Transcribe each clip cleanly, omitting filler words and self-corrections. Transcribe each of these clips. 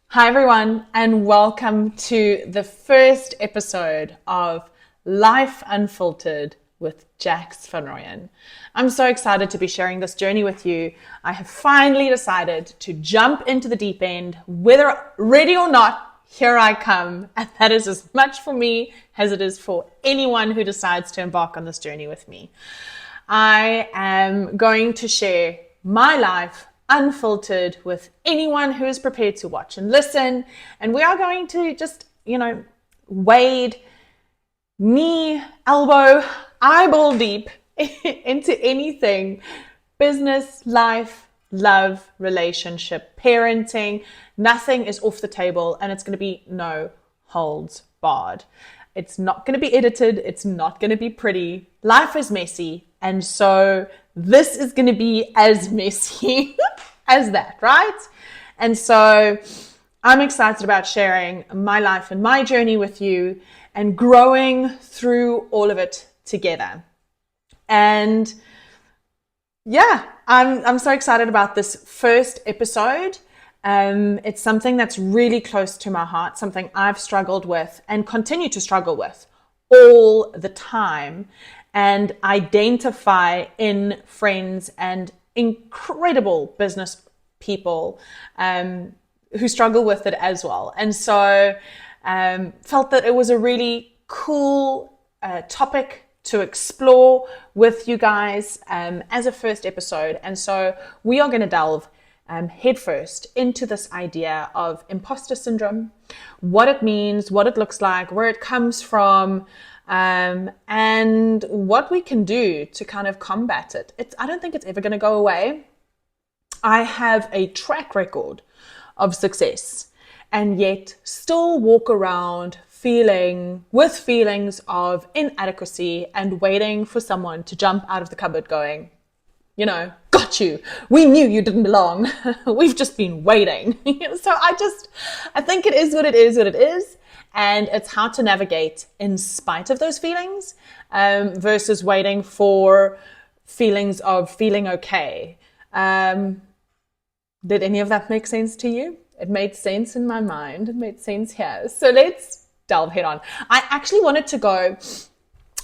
Hi, everyone, and welcome to the first episode of Life Unfiltered with Jax van Rooyen. I'm so excited to be sharing this journey with you. I have finally decided to jump into the deep end, whether ready or not. Here I come, and that is as much for me as it is for anyone who decides to embark on this journey with me. I am going to share my life unfiltered with anyone who is prepared to watch and listen. And we are going to just, wade knee, elbow, eyeball deep into anything business, life, love, relationship, parenting. Nothing is off the table, and it's going to be no holds barred. It's not going to be edited. It's not going to be pretty. Life is messy. And so this is going to be as messy as that, right? And so I'm excited about sharing my life and my journey with you and growing through all of it together. And yeah, I'm so excited about this first episode. It's something that's really close to my heart, something I've struggled with and continue to struggle with all the time, and identify in friends and incredible business people who struggle with it as well. And so felt that it was a really cool topic to explore with you guys as a first episode. And so we are going to delve headfirst into this idea of imposter syndrome, what it means, what it looks like, where it comes from, and what we can do to kind of combat it. I don't think it's ever going to go away. I have a track record of success and yet still walk around with feelings of inadequacy and waiting for someone to jump out of the cupboard going, got you. We knew you didn't belong. We've just been waiting. So I think it is what it is. And it's how to navigate in spite of those feelings versus waiting for feelings of feeling okay. Did any of that make sense to you? It made sense in my mind. It made sense here. So let's delve head on. I actually wanted to go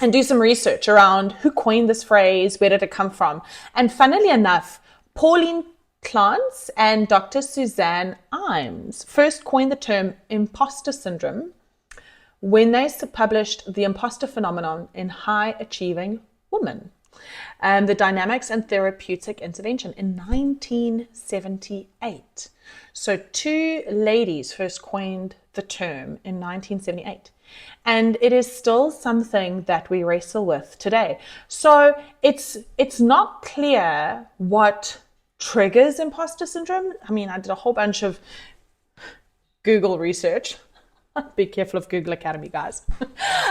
and do some research around who coined this phrase, where did it come from? And funnily enough, Pauline Clance and Dr. Suzanne Imes first coined the term imposter syndrome when they published The Imposter Phenomenon in High Achieving Women, the Dynamics and Therapeutic Intervention in 1978. So two ladies first coined the term in 1978. And it is still something that we wrestle with today. So it's not clear what triggers imposter syndrome. I mean, I did a whole bunch of Google research. Be careful of Google Academy, guys.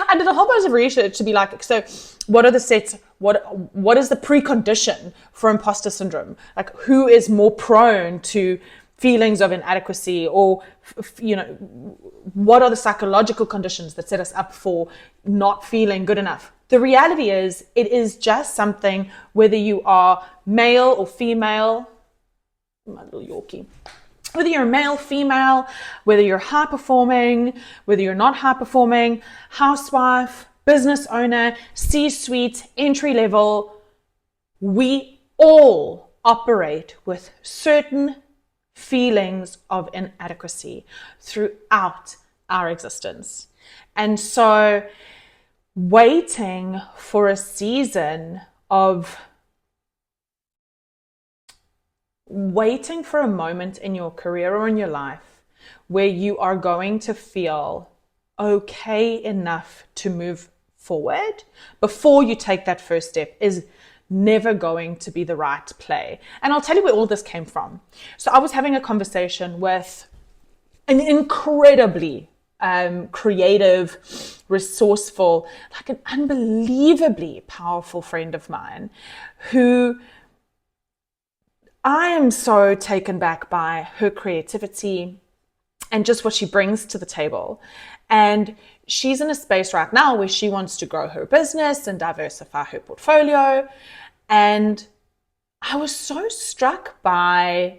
I did a whole bunch of research to be like, so what are the sets? What is the precondition for imposter syndrome? Like, who is more prone to feelings of inadequacy, or what are the psychological conditions that set us up for not feeling good enough? The reality is, it is just something, whether you are male or female, my little Yorkie, whether you're male, female, whether you're high performing, whether you're not high performing, housewife, business owner, C-suite, entry level, we all operate with certain feelings of inadequacy throughout our existence. And so waiting for a moment in your career or in your life where you are going to feel okay enough to move forward before you take that first step is never going to be the right play. And I'll tell you where all this came from. So I was having a conversation with an incredibly creative, resourceful, like an unbelievably powerful friend of mine who I am so taken back by her creativity and just what she brings to the table. And she's in a space right now where she wants to grow her business and diversify her portfolio. And I was so struck by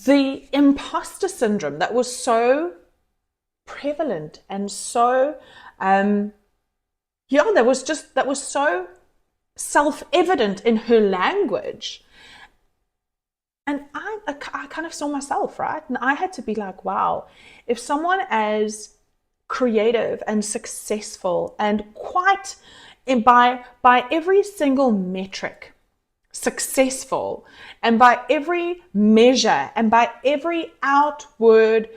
the imposter syndrome that was so prevalent and so, that was so self-evident in her language. And I kind of saw myself, right? And I had to be like, wow, if someone as creative and successful and quite by every single metric successful, and by every measure and by every outward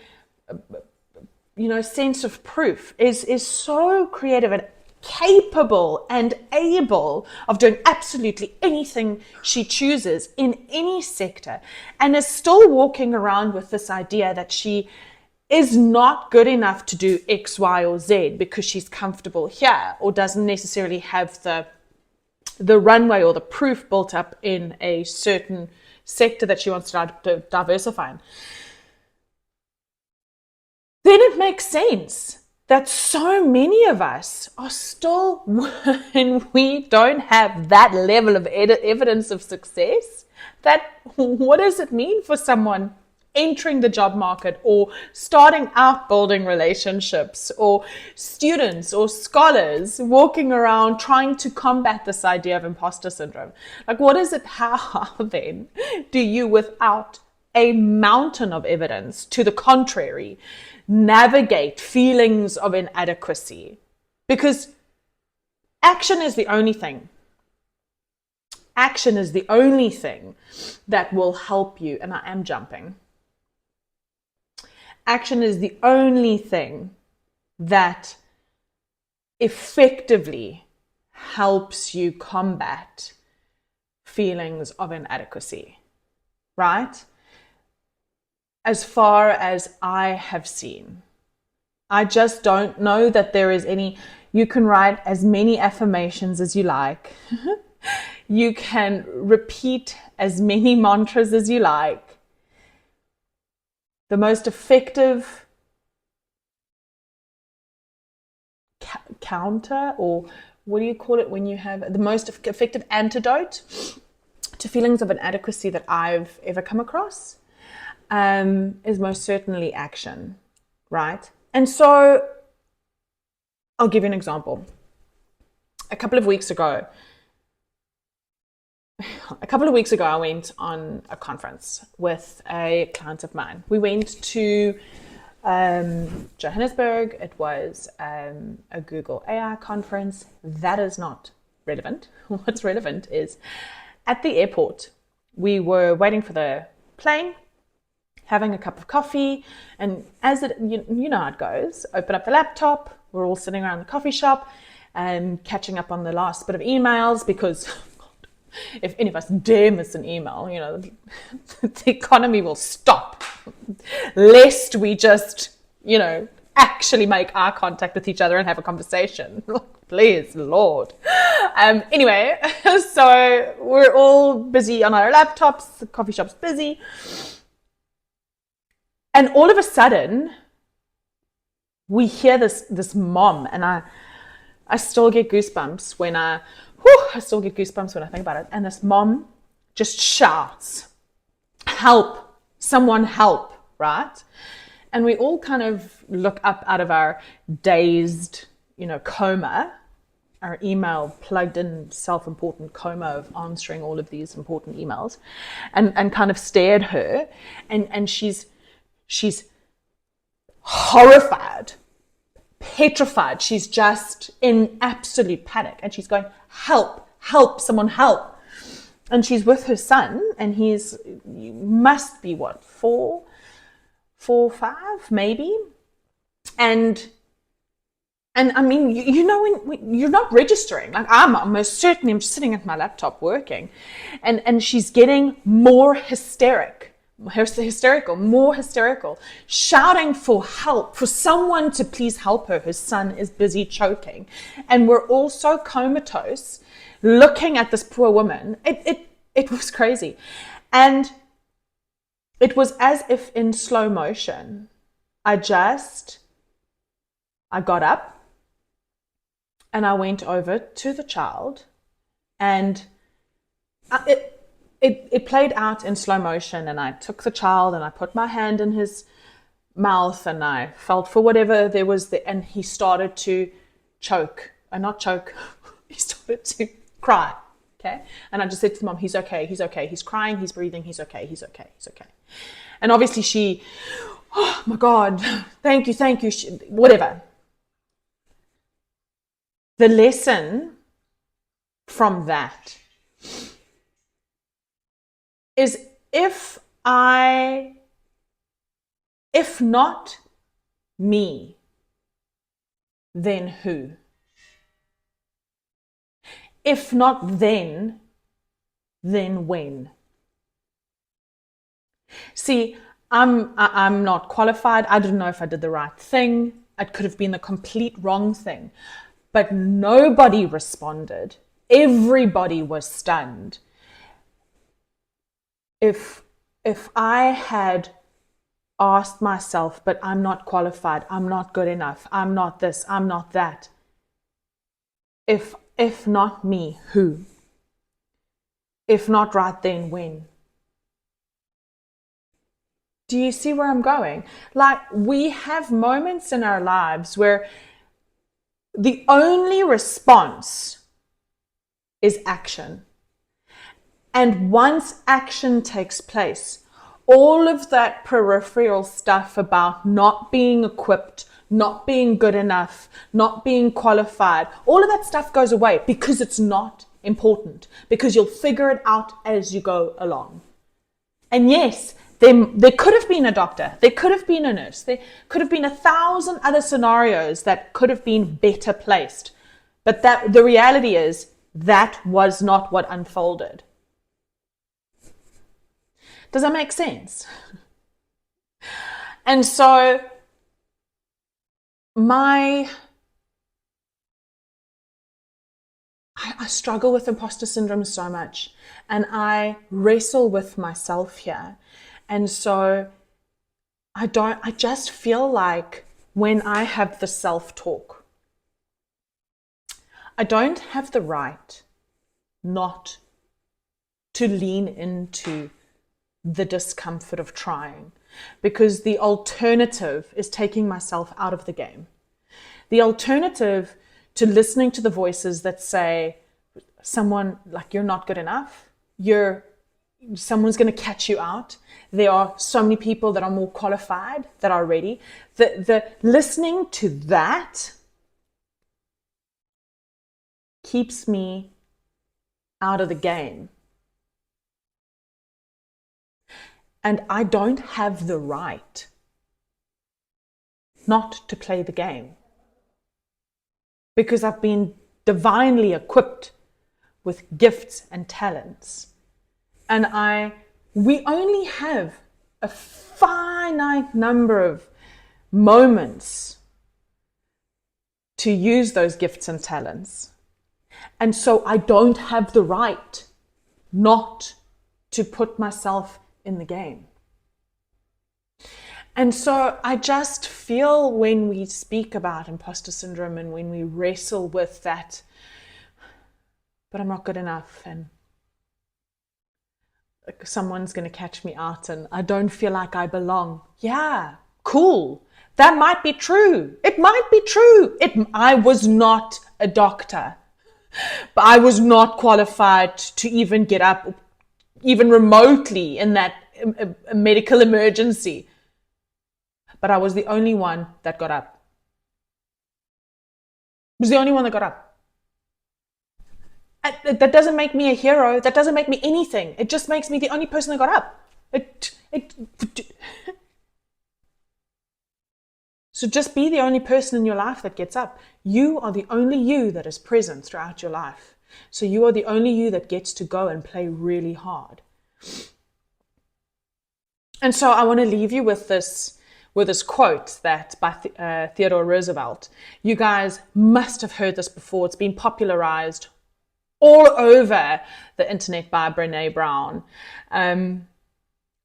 sense of proof is so creative and capable and able of doing absolutely anything she chooses in any sector, and is still walking around with this idea that she is not good enough to do X, Y, or Z because she's comfortable here, or doesn't necessarily have the runway or the proof built up in a certain sector that she wants to diversify in, then it makes sense that so many of us are still, when we don't have that level of evidence of success, that what does it mean for someone entering the job market or starting out building relationships, or students or scholars walking around trying to combat this idea of imposter syndrome? Like, what is it? How then do you, without a mountain of evidence to the contrary, navigate feelings of inadequacy? Because action is the only thing. Action is the only thing that will help you. And I am jumping. Action is the only thing that effectively helps you combat feelings of inadequacy, right? As far as I have seen, I just don't know that there is any. You can write as many affirmations as you like. You can repeat as many mantras as you like. The most effective counter, or what do you call it when you have the most effective antidote to feelings of inadequacy that I've ever come across, is most certainly action, right? And so I'll give you an example. A couple of weeks ago, I went on a conference with a client of mine. We went to Johannesburg. It was a Google AI conference. That is not relevant. What's relevant is at the airport, we were waiting for the plane, having a cup of coffee, and as it, you know how it goes, open up the laptop, we're all sitting around the coffee shop and catching up on the last bit of emails, because if any of us dare miss an email, the economy will stop, lest we just, actually make eye contact with each other and have a conversation. Please, Lord. Anyway, so we're all busy on our laptops, the coffee shop's busy. And all of a sudden, we hear this mom, and I still get goosebumps when I think about it. And this mom just shouts, "Help, someone help," right? And we all kind of look up out of our dazed, coma, our email plugged in self-important coma of answering all of these important emails, and kind of stare at her. And she's horrified, petrified. She's just in absolute panic. And she's going, "Help, help, someone help." And she's with her son, and you must be what, 4, 5 maybe. And I mean, when you're not registering, like I'm most certainly, I'm sitting at my laptop working, and she's getting more hysterical, shouting for help, for someone to please help her. Her son is busy choking, and we're all so comatose looking at this poor woman. It was crazy. And it was as if in slow motion, I got up and I went over to the child, and it played out in slow motion, and I took the child and I put my hand in his mouth and I felt for whatever there was there, and he started to choke. Not choke, he started to cry. Okay. And I just said to the mom, he's okay, he's okay. He's crying, he's breathing, he's okay, he's okay, he's okay. And obviously she, oh my God, thank you, whatever. The lesson from that is if not me, then who? If not then when? See, I'm not qualified. I didn't know if I did the right thing. It could have been the complete wrong thing. But nobody responded. Everybody was stunned. If I had asked myself, but I'm not qualified, I'm not good enough, I'm not this, I'm not that. If not me, who? If not right then, when? Do you see where I'm going? Like, we have moments in our lives where the only response is action. And once action takes place, all of that peripheral stuff about not being equipped, not being good enough, not being qualified, all of that stuff goes away because it's not important, because you'll figure it out as you go along. And yes, there could have been a doctor, there could have been a nurse, there could have been 1,000 other scenarios that could have been better placed. But the reality is that was not what unfolded. Does that make sense? And so I struggle with imposter syndrome so much, and I wrestle with myself here. And so I just feel like when I have the self-talk, I don't have the right not to lean into the discomfort of trying, because the alternative is taking myself out of the game. The alternative to listening to the voices that say someone like, you're not good enough, someone's going to catch you out, there are so many people that are more qualified, that are ready, the listening to that keeps me out of the game. And I don't have the right not to play the game, because I've been divinely equipped with gifts and talents. And we only have a finite number of moments to use those gifts and talents. And so I don't have the right not to put myself in the game. And so I just feel when we speak about imposter syndrome and when we wrestle with that, but I'm not good enough and someone's going to catch me out and I don't feel like I belong. Yeah, cool. That might be true. It might be true. I was not a doctor, but I was not qualified to even get up, even remotely in that medical emergency. But I was the only one that got up. I was the only one that got up. That doesn't make me a hero. That doesn't make me anything. It just makes me the only person that got up. So just be the only person in your life that gets up. You are the only you that is present throughout your life. So you are the only you that gets to go and play really hard. And so I want to leave you with this quote that by Theodore Roosevelt. You guys must have heard this before. It's been popularized all over the internet by Brené Brown.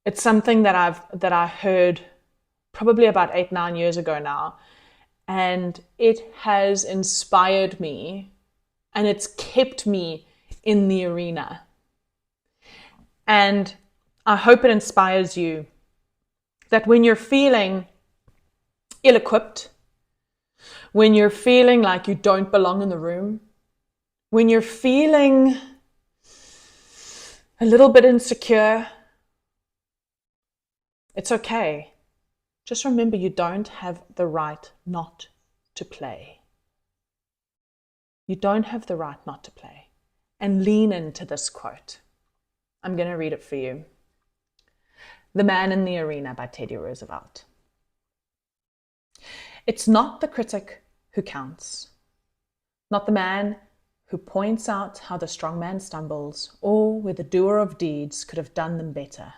It's something that I heard probably about 8-9 years ago now, and it has inspired me, and it's kept me in the arena. And I hope it inspires you that when you're feeling ill-equipped, when you're feeling like you don't belong in the room, when you're feeling a little bit insecure, it's okay. Just remember, you don't have the right not to play. You don't have the right not to play. And lean into this quote. I'm going to read it for you. The Man in the Arena by Teddy Roosevelt. It's not the critic who counts, not the man who points out how the strong man stumbles or where the doer of deeds could have done them better.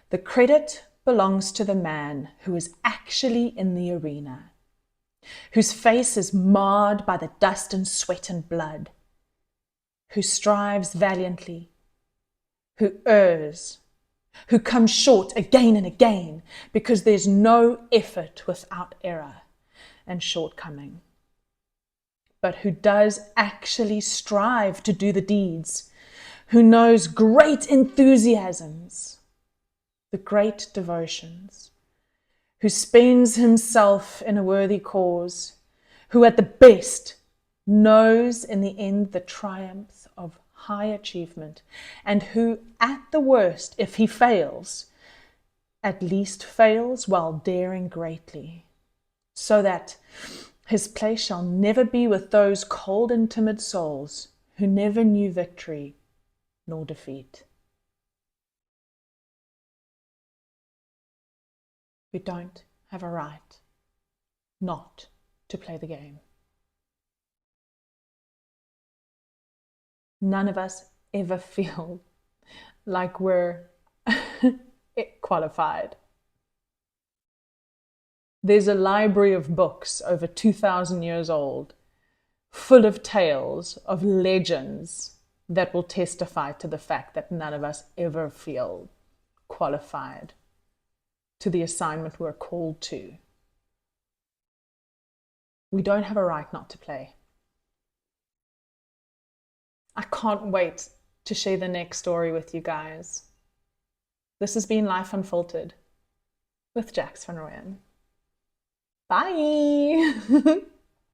The credit belongs to the man who is actually in the arena, whose face is marred by the dust and sweat and blood, who strives valiantly, who errs, who comes short again and again, because there's no effort without error and shortcoming, but who does actually strive to do the deeds, who knows great enthusiasms, the great devotions, who spends himself in a worthy cause, who at the best knows in the end the triumph of high achievement, and who at the worst, if he fails, at least fails while daring greatly, so that his place shall never be with those cold and timid souls who never knew victory nor defeat. You don't have a right not to play the game. None of us ever feel like we're qualified. There's a library of books over 2,000 years old, full of tales of legends that will testify to the fact that none of us ever feel qualified to the assignment we're called to. We don't have a right not to play. I can't wait to share the next story with you guys. This has been Life Unfiltered with Jax van Rooyen. Bye!